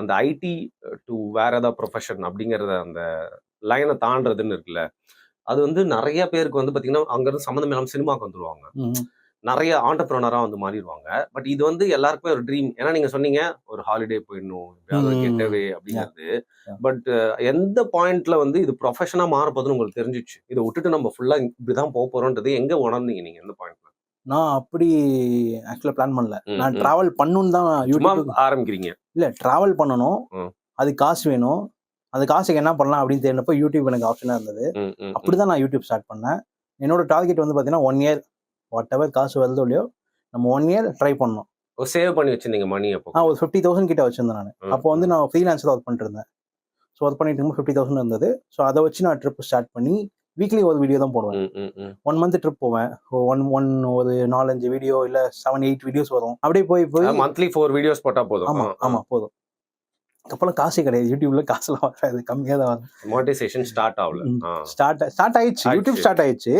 அந்த ID to வேற ஏதாவது ப்ரொஃபஷன் அப்படிங்கிறத அந்த லைனை தாண்டதுன்னு இருக்குல்ல, அது வந்து நிறைய பேருக்கு வந்து பார்த்தீங்கன்னா அங்கேருந்து சம்மந்தம் இல்லாமல் சினிமாவுக்கு வந்துருவாங்க. நிறைய ஆண்டர்பிரனராக வந்து மாறிடுவாங்க. பட் இது வந்து எல்லாருக்குமே ஒரு ட்ரீம். ஏன்னா நீங்க சொன்னீங்க ஒரு ஹாலிடே போயிடணும், கெட்டவே அப்படிங்கிறது. பட் எந்த பாயிண்ட்ல வந்து இது ப்ரொஃபஷனா மாறப்போகுதுன்னு உங்களுக்கு தெரிஞ்சிச்சு? இதை விட்டுட்டு நம்ம ஃபுல்லா இப்படிதான் போக போறோன்றது எங்க உணர்ந்தீங்க நீங்க எந்த பாயிண்ட்ல? நான் அப்படி ஆக்சுவலா பிளான் பண்ணல. நான் டிராவல் பண்ணணும்னு தான் யூடியூப் ஆரம்பிக்கிறீங்க. இல்ல டிராவல் பண்ணணும், அது காசு வேணும், அந்த காசுக்கு என்ன பண்ணலாம் அப்படின்னு தெரிஞ்சப்போ யூடியூப் எனக்கு ஆப்ஷனா இருந்தது. அப்படிதான் நான் யூடியூப் ஸ்டார்ட் பண்ணேன். என்னோட டார்கெட் வந்து பாத்தீங்கன்னா 1 இயர் வாட் எவர் காசு வருதோ இல்லையோ நம்ம 1 இயர் ட்ரை பண்ணணும். சேவ் பண்ணி வச்சிருந்தீங்க மணி? அப்போ ஒரு 50,000 கிட்ட வச்சிருந்தேன் நான். அப்போ வந்து நான் ஃப்ரீலான்ஸர் ஒர்க் பண்ணிட்டு இருந்தேன். ஸோ ஒர்க் பண்ணிட்டு இருக்கும்போது 50,000 இருந்தது. ஸோ அதை வச்சு நான் ட்ரிப் ஸ்டார்ட் பண்ணி வீக்லி ஒரு வீடியோ தான் போடுவேன். 1 மந்த் ட்ரிப் போவேன். ஒரு 4-5 வீடியோ இல்ல 7-8 வீடியோஸ் வரும். அப்படியே போய் மந்த்லி 4 வீடியோஸ் போட்டா போதும். ஆமா போதும். அப்பெல்லாம் காசே கிடையாது. யூடியூப்ல காசுலாம் வராது, கம்மியா தான் வரும். மானிட்டைசேஷன் ஸ்டார்ட் ஆகல. ஸ்டார்ட் ஆயிடுச்சு, யூடியூப் ஸ்டார்ட் ஆயிடுச்சு.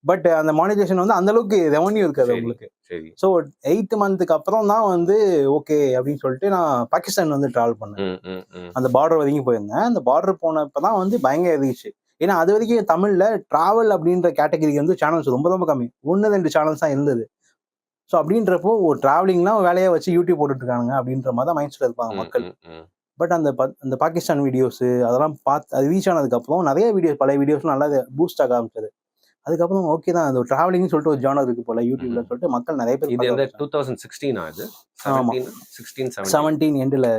பட் அந்த மானிட்டைசேஷன் வந்து அந்த அளவுக்கு ரெவன்யூ இருக்காது உங்களுக்கு. ஸோ 8th மந்த்துக்கு அப்புறம் தான் வந்து ஓகே அப்படின்னு சொல்லிட்டு நான் பாகிஸ்தான் வந்து டிராவல் பண்ணேன். அந்த பார்டர் வரைக்கும் போயிருந்தேன். அந்த பார்டர் போனப்பதான் வந்து பயங்கர இருந்துச்சு. ஏன்னா அது வரைக்கும் தமிழ்ல டிராவல் அப்படின்ற கேட்டகரிக்கு வந்து சேனல்ஸ் ரொம்ப ரொம்ப கம்மி, 1-2 சேனல்ஸ் தான் இருந்தது. ஸோ அப்படின்றப்போ ஒரு டிராவலிங்லாம் வேலையை வச்சு யூடியூப் போட்டுட்டு இருக்காங்க அப்படின்ற மாதிரி தான் மைண்ட் செட் இருப்பாங்க மக்கள். பட் அந்த பாகிஸ்தான் வீடியோஸ் அதெல்லாம் பார்த்து அது ரீச் ஆனதுக்கப்புறம் நிறைய வீடியோஸ், பழைய வீடியோஸ்லாம் நல்லா பூஸ்ட் ஆக ஆரம்பிச்சது. அதுக்கப்புறம் ஓகே தான், அந்த டிராவலிங் சொல்லிட்டு ஒரு ஜானர் இருக்கு போல யூடியூப்ல சொல்லிட்டு மக்கள் நிறைய பேர். இது 2016 இது 17 எண்ட்ல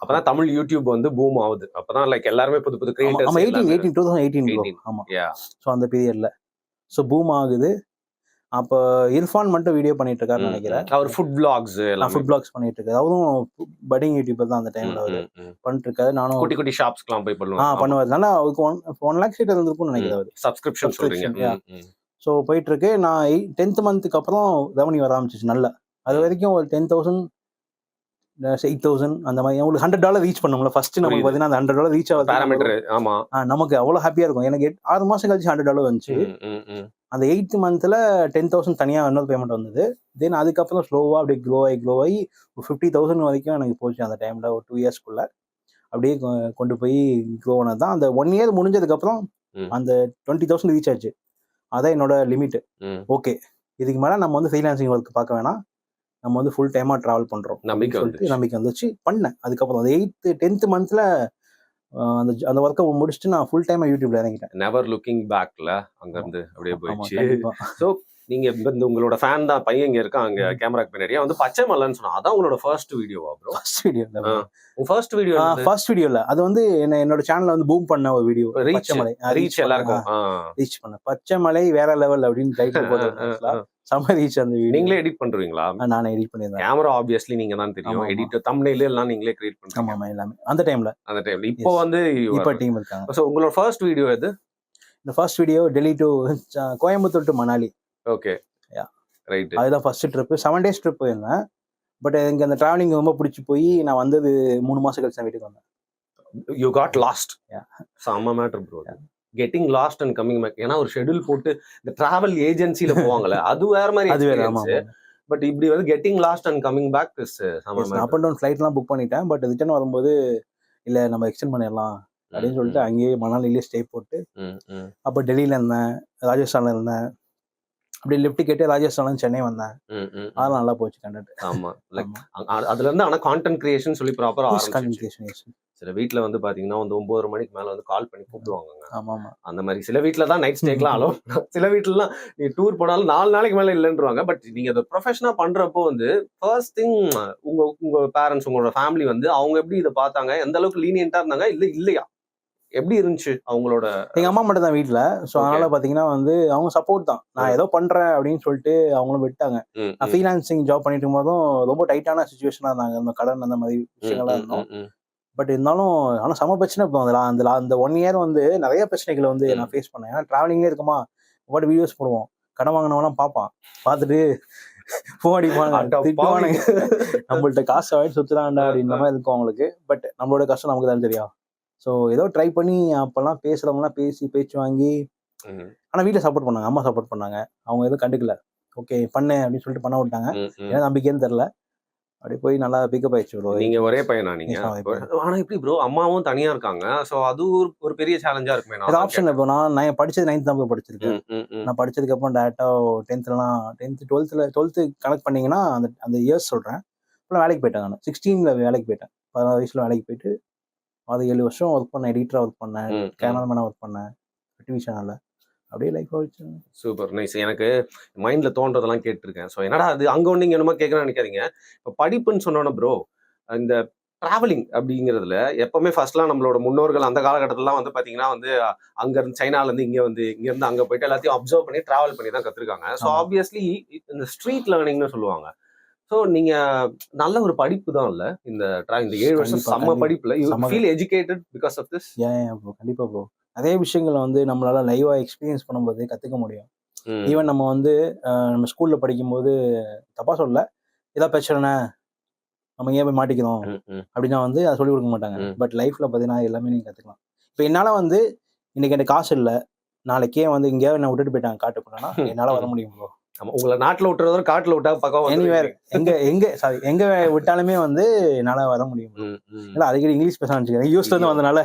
அப்பதான் தமிழ் யூடியூப் வந்து பூம் ஆகுது. அப்பதான் லைக் எல்லாருமே புது புது கிரியேட்டர்ஸ். 2018 ஆமா. ஸோ அந்த பீரியட்ல ஸோ பூம் ஆகுது. அப்போ இர்ஃபான் மட்டும் வீடியோ பண்ணிட்டு இருக்காருன்னு நினைக்கிறேன். அவர் ஃபுட் vlogs பண்ணிட்டு இருக்காரு. அவரும் பட்டிங் யூடியூபர் தான் அந்த டைம்ல அவர் பண்ணிட்டு இருக்காரு. நானும் குட்டி குட்டி ஷாப்ஸ்க்குலாம் போய் பண்ணுவார். அதனால அவருக்கு 1 lakh கிட்ட இருந்திருக்கும்னு நினைக்கிறேன் அவர் சப்ஸ்கிரிப்ஷன் சொல்றீங்க. ஸோ போயிட்டு இருக்கு. நான் 10th மந்த்துக்கு அப்புறம் ரெவன்யூ வர ஆரம்பிச்சிச்சு நல்லா. அது வரைக்கும் ஒரு 10,000 8,000 அந்த மாதிரி. உங்களுக்கு $100 ரீச் பண்ணும்ல ஃபர்ஸ்ட். நமக்கு பார்த்தீங்கன்னா அந்த $100 ரீச் ஆகுது பாராமீட்டர். ஆமா, நமக்கு அவ்வளோ ஹாப்பியா இருக்கும். எனக்கு 6 மாசம் கழிச்சு $100 வந்துச்சு. அந்த 8th மந்த்ல 10,000 தனியா இன்னொரு பேமெண்ட் வந்தது. தென் அதுக்கப்புறம் ஸ்லோவா அப்படியே க்ளோ ஆகி 50,000 வரைக்கும் எனக்கு போச்சு அந்த டைம்ல. ஒரு 2 இயர்ஸ்க்குள்ள அப்படியே கொண்டு போய் க்ளோ ஆனது தான். அந்த 1 இயர் முடிஞ்சதுக்கு அப்புறம் அந்த 20,000 ரீச் ஆச்சு. அதான் என்னோட லிமிட். ஓகே, இதுக்கு மேல நம்ம வந்து ஃப்ரீலான்சிங் ஒர்க் பார்க்க வேணாம், நம்ம வந்து ஃபுல் டைமா டிராவல் பண்றோம் நம்பிக்கை வந்துச்சு. பண்ணேன். அதுக்கப்புறம் அந்த 10th மந்த்ல அந்த ஒர்க்கை முடிச்சுட்டு நான் ஃபுல் டைமா யூடியூப்ல இறங்கிட்டேன். நெவர் லுக்கிங் பேக்ல அங்க இருந்து அப்படியே போயிடுச்சு. சோ நீங்க உங்களோட ஃபேன் தான் பையன் இங்க இருக்கான் அங்க கேமராக்கு பின்னாடியே வந்து பச்சை மலைன்னு சொன்னா அதான் உங்களோட ஃபர்ஸ்ட் வீடியோவா ப்ரோ? ஃபர்ஸ்ட் வீடியோ இல்ல, அது வந்து என்னோட சேனல்ல வந்து பூம் பண்ண ஒரு வீடியோ. பச்சைமலை ரீச் எல்லாருக்கும் ரீச் பண்ண பச்சைமலை வேற லெவல் அப்படின்னு டைட்டில் போட்டு செம ரீச். அந்த வீடியோ நீங்களே எடிட் பண்றீங்களா? நானே எடிட் பண்ணிருந்தேன். கேமரா ஆப்வியஸ்லி நீங்க தான் தெரியும். எடிட்டர் தம்ப்நெயில் எல்லாம் நீங்களே கிரியேட் பண்றீங்க. ஆமா, எல்லாமே அந்த டைம்ல. இப்போ வந்து இப்போ டீம் இருக்காங்க. சோ உங்களோட ஃபர்ஸ்ட் வீடியோ எது? இந்த first video Delhi to Coimbatore to Manali. Okay, right. அதுதான் ஃபர்ஸ்ட் ட்ரிப். 7 days ட்ரிப் போயிருந்தேன். பட் எனக்கு அந்த டிராவலிங் ரொம்ப பிடிச்சி போய் நான் வந்தது 3 மாசம் கழிச்சு தான் வீட்டுக்கு வந்தேன். You got lost. செம்ம matter bro. Getting lost and coming back. ஏன்னா ஒரு ஷெட்யூல் போட்டு இந்த டிராவல் ஏஜென்சில போவாங்கல்ல அது வேற மாதிரி. அது வேற. ஆமா. பட் இப்படி வந்து getting lost and coming back is செம்ம மேட்டர். அப் அண்ட் டவுன் ஃப்ளைட்லாம் புக் பண்ணிட்டேன். பட் ரிட்டர்ன் வரும்போது இல்ல நம்ம எக்ஸ்டெண்ட் பண்ணிடலாம் அப்படின்னு சொல்லிட்டு அங்கேயே மணாலிலேயே ஸ்டே போட்டு அப்போ டெல்லியில இருந்தேன், ராஜஸ்தான்ல இருந்தேன். அப்படி லிஃப்ட் கேட்டு ராஜஸ்தான் சென்னை வந்தேன். அதெல்லாம் நல்லா போச்சு கண்டென்ட். ஆமா, லைக் அதுல இருந்து ஆனா கான்டென்ட் கிரியேஷன் சொல்லி ப்ராப்பரா ஆரம்பிச்சு. சில வீட்ல வந்து பாத்தீங்கன்னா வந்து 9 மணிக்கு மேல வந்து கால் பண்ணி கூப்பிடுவாங்க. ஆமா, அந்த மாதிரி சில வீட்ல தான் நைட் ஸ்டேக்லாம் அலோ. சில வீட்லலாம் நீ டூர் போனாலும் 4 நாளைக்கு மேல இல்லைன்றாங்க. பட் நீங்க அதை ப்ரொஃபஷனா பண்றப்போ வந்து ஃபர்ஸ்ட் திங் உங்க பேரண்ட்ஸ் உங்களோட ஃபேமிலி வந்து அவங்க எப்படி இதை பார்த்தாங்க, எந்த அளவுக்கு லீனியன்ட்டா இருந்தாங்க இல்லையா, எப்படி இருந்துச்சு அவங்களோட? எங்க அம்மா மட்டும் தான் வீட்டுல. சோ அதனால பாத்தீங்கன்னா வந்து அவங்க சப்போர்ட் தான். நான் ஏதோ பண்றேன் அப்படின்னு சொல்லிட்டு அவங்களும் விட்டாங்க. நான் ஃப்ரீலான்சிங் ஜாப் பண்ணிட்டு இருக்கும்போதும் ரொம்ப டைட்டான சிச்சுவேஷனா இருந்தாங்க. இந்த கடன் அந்த மாதிரி விஷயங்கள்லாம் இருந்தோம். பட் இருந்தாலும் ஆனா சம பிரச்சனை இப்போ அந்த 1 இயர் வந்து நிறைய பிரச்சனைகளை வந்து நான் ஃபேஸ் பண்ணேன். ஏன்னா டிராவலிங்லேயே இருக்குமா, பாட்டு வீடியோஸ் போடுவோம், கடன் வாங்கினவெல்லாம் பார்ப்பான், பார்த்துட்டு போன் அடிப்பாங்க, திட்டுவானுங்க, நம்மள்ட்ட காசு வாங்கிட்டு சுத்துறாண்டா அப்படின்ற மாதிரி இருக்கும் அவங்களுக்கு. பட் நம்மளோட கஷ்டம் நமக்கு தான் தெரியும். ஸோ ஏதோ ட்ரை பண்ணி அப்பெல்லாம் பேசுறவங்கலாம் பேச்சு வாங்கி. ஆனா வீட்டில் சப்போர்ட் பண்ணாங்க, அம்மா சப்போர்ட் பண்ணாங்க. அவங்க எதுவும் கண்டுக்கல. ஓகே பண்ணு அப்படின்னு சொல்லிட்டு பண்ண விட்டாங்க. ஏன்னா நம்பிக்கைன்னு தெரியல. அப்படி போய் நல்லா பிக்கப் ஆயிடுச்சு ப்ரோ. நீங்க ஒரே பையனா நீங்க? ஆனா எப்படி ப்ரோ அம்மாவும் தனியா இருக்காங்க. சோ அது ஒரு பெரிய சேலஞ்சா இருக்குமே. அது ஆப்ஷன் இப்போ நான் படிச்சது 9th தான் படிச்சிருக்கேன். நான் படிச்சதுக்கு அப்புறம் டேரக்டா 10த்லாம் 10th 12th கனெக்ட் பண்ணீங்கன்னா அந்த இயர்ஸ் சொல்றேன். அப்புறம் வேலைக்கு போயிட்டேன். நான் 16ல வேலைக்கு போயிட்டேன். 16 வயசுல வேலைக்கு போயிட்டு அது 7 வருஷம் ஒர்க் பண்ணேன். எடிட்டரா ஒர்க் பண்ணேன், கேமராமேனா ஒர்க் பண்ணேன் டிவி சேனல்ல. அப்படியே லைஃப் போயிடுச்சு. Super nice. எனக்கு மைண்ட்ல தோன்றதெல்லாம் கேட்டிருக்கேன். ஸோ என்னடா அது அங்க ஒண்ணு இங்க என்னமோ கேட்கணும்னு நினைக்காதீங்க. இப்போ படிப்புன்னு சொன்னோன்னா ப்ரோ, இந்த டிராவலிங் அப்படிங்கிறதுல எப்பவுமே ஃபர்ஸ்ட்லாம் நம்மளோட முன்னோர்கள் அந்த காலகட்டத்திலாம் வந்து பாத்தீங்கன்னா வந்து அங்க இருந்து சைனால இருந்து இங்க இருந்து அங்க போயிட்டு எல்லாத்தையும் அப்சர்வ் பண்ணி டிராவல் பண்ணி தான் கத்துருக்காங்க. ஸோ ஆப்வியஸ்லி இந்த ஸ்ட்ரீட் லேர்னிங்னு சொல்லுவாங்க. ஸோ நீங்க நல்ல ஒரு படிப்பு தான் இல்ல இந்த 7 வருஷம் செம்ம படிப்புல you feel educated because of this. Bro கண்டிப்பா ப்ரோ. அதே விஷயங்களை வந்து நம்மளால லைவா எக்ஸ்பீரியன்ஸ் பண்ணும்போது கத்துக்க முடியும். ஈவன் நம்ம வந்து நம்ம ஸ்கூல்ல படிக்கும்போது தப்பா சொல்லல, ஏதாவது பிரச்சனை நம்ம ஏன் போய் மாட்டிக்கிறோம் அப்படின்னா வந்து அதை சொல்லிக் கொடுக்க மாட்டாங்க. பட் லைஃப்ல பார்த்தீங்கன்னா எல்லாமே நீங்க கத்துக்கலாம். இப்போ என்னால வந்து இன்னைக்கு எனக்கு காசு இல்லை, நாளைக்கே வந்து இங்கேயாவது என்ன விட்டுட்டு போயிட்டாங்க காட்டுக்குள்ளனா என்னால வர முடியும் ப்ரோ. உங்களை நாட்டுல விட்டுறதோ காட்டுல விட்டா பக்கம் எனிவேர் எங்க விட்டாலுமே வந்து என்னால வர முடியும். ஏன்னா அடிக்கடி இங்கிலீஷ் பேச ஆரம்பிச்சுக்கிறேன். யூஸ்ல இருந்து வந்தனால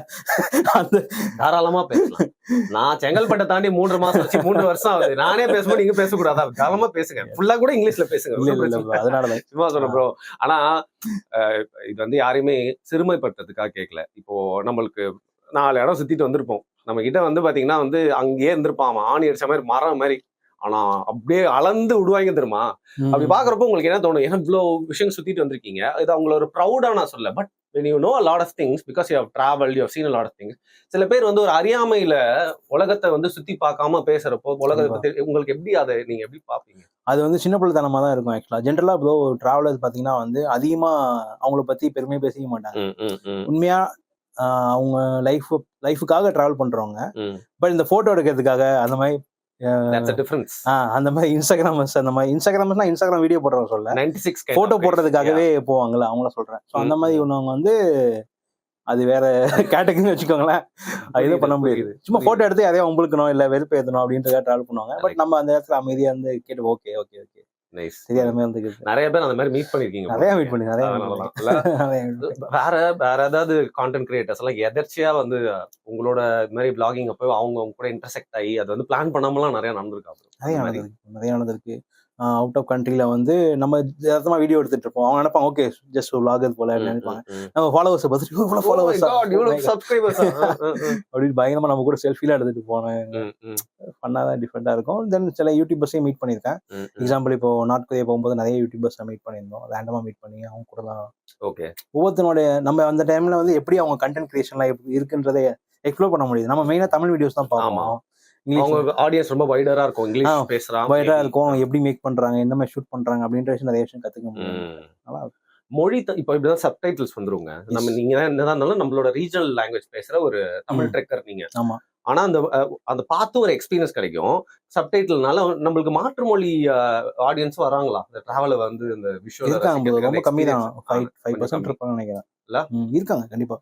அந்த தாராளமா பேசலாம். நான் செங்கல்பட்டை தாண்டி 3 மாசம் வச்சு 3 வருஷம் ஆகுது. நானே பேசும்போது நீங்க பேசக்கூடாதா? தாராளமா பேசுங்க. ஃபுல்லா கூட இங்கிலீஷ்ல பேசுங்க. அதனாலதான் சும்மா சொன்னேன் ப்ரோ. ஆனா இது வந்து யாரையுமே சிறுமைப்படுத்துறதுக்காக கேட்கல. இப்போ நம்மளுக்கு 4 இடம் சுத்திட்டு வந்திருப்போம். நம்ம கிட்ட வந்து பாத்தீங்கன்னா வந்து அங்கேயே இருந்திருப்பான் ஆணி அடிச்ச மாதிரி மரம் மாதிரி. ஆனா அப்படியே அளந்து விடுவாங்க தெரியுமா? அப்படி பாக்குறப்போ உங்களுக்கு என்ன தோணும்? ஏன்னா இவ்வளவு விஷயம் சுத்திட்டு வந்திருக்கீங்க. இது அவங்கள ஒரு ப்ரௌடா நான் சொல்ல. But when you know a lot of things because you have traveled, you have seen a lot of things. சில பேர் வந்து ஒரு அறியாமையில உலகத்தை வந்து சுத்தி பார்க்காம பேசுறப்போ உலகத்தை பத்தி உங்களுக்கு எப்படி அதை நீங்க எப்படி பாப்பீங்க? அது வந்து சின்ன பிள்ளைத்தனமா தான் இருக்கும். ஆக்சுவலா ஜென்ரலா ப்ரோ டிராவலர்ஸ் பாத்தீங்கன்னா வந்து அதிகமா அவங்கள பத்தி பெருமையா பேசிக்க மாட்டாங்க. உண்மையா அவங்க லைஃபுக்காக டிராவல் பண்றவங்க. பட் இந்த போட்டோ எடுக்கிறதுக்காக அந்த மாதிரி அந்த மாதிரி இன்ஸ்டாகிராம் வீடியோ போடுறவங்க சொல்ல 96 போட்டோ போடுறதுக்காகவே போவாங்கல்ல அவங்கள சொல்றேன். அந்த மாதிரி ஒண்ணவங்க வந்து அது வேற கேட்டகரின்னு வச்சுக்கோங்களேன். அது எதுவும் பண்ண முடியாது. சும்மா போட்டோ எடுத்து யாரையும் உங்களுக்கணும் இல்ல வெறுப்பு ஏத்தணும் அப்படின்றத டிராவல் பண்ணுவாங்க. பட் நம்ம அந்த இடத்துல அமைதியா இருந்து கேட்டு ஓகே ஓகே ஓகே நிறைய பேர் அந்த மாதிரி மீட் பண்ணிருக்கீங்க. வேற ஏதாவது கான்டென்ட் கிரியேட்டர்ஸ் எல்லாம் எதர்ச்சியா வந்து உங்களோட இந்த மாதிரி பிளாகிங் அப்போ அவங்க கூட இன்டர்செக்ட் ஆகி அது வந்து பிளான் பண்ணாமலாம் நிறைய நடந்திருக்கு. நிறைய நடந்திருக்கு. அவுட் ஆஃப் கண்ட்ரில வந்து நம்ம யதார்த்தமா வீடியோ எடுத்துட்டு இருப்போம். அவங்க நினைப்பாங்க ஓகே ஜஸ்ட் ஒரு vlog போல நினைப்பாங்க. நம்ம ஃபாலோவர்ஸ் பார்த்துட்டு இவ்வளவு ஃபாலோவர்ஸ் அப்படின்னு பயங்கரமா நம்ம கூட செல்ஃபிலாம் எடுத்துட்டு போனேன். ஃபன்னாதான் டிஃப்ரெண்டா இருக்கும். தென் சில யூடியூபர்ஸையும் மீட் பண்ணியிருக்கேன். எக்ஸாம்பிள் இப்போ நார்த் கொரியா போகும்போது நிறைய யூடியூபர்ஸ் மீட் பண்ணியிருந்தோம். ரேண்டமா மீட் பண்ணி அவங்க கூட தான் ஓகே ஒவ்வொருத்தனுடைய நம்ம அந்த டைம்ல வந்து எப்படி அவங்க கண்டென்ட் கிரியேஷன்லாம் இருக்குன்றதை எக்ஸ்ப்ளோர் பண்ண முடியுது. நம்ம மெயினா தமிழ் வீடியோஸ் தான் பார்ப்போம். அவங்க ஆடியன்ஸ் ரொம்ப வைடரா இருக்கும். இங்கிலீஷ் பேசுறாங்க, வைடரா இருக்கும். எப்படி மேக் பண்றாங்க, எந்த மாதிரி ஷூட் பண்றாங்க அப்படின்ற விஷயம் நிறைய விஷயம் கத்துக்க முடியும். நல்லா மொழி இப்போ இப்படிதான் சப்டைட்டில்ஸ் வந்துருங்க. நம்ம நீங்க என்னதான் இருந்தாலும் நம்மளோட ரீஜனல் லாங்குவேஜ் பேசுற ஒரு தமிழ் ட்ரெக்கர் நீங்க. ஆமா. ஆனா அந்த பார்த்து ஒரு எக்ஸ்பீரியன்ஸ் கிடைக்கும். சப்டைட்டில்னால நம்மளுக்கு மாற்று மொழி ஆடியன்ஸ் வராங்களா? இந்த டிராவல வந்து இந்த விஷுவல் இருக்காங்க. ரொம்ப கம்மி தான். 5% இருப்பாங்க நினைக்கிறேன். இல்ல இருக்காங்க கண்டிப்பா.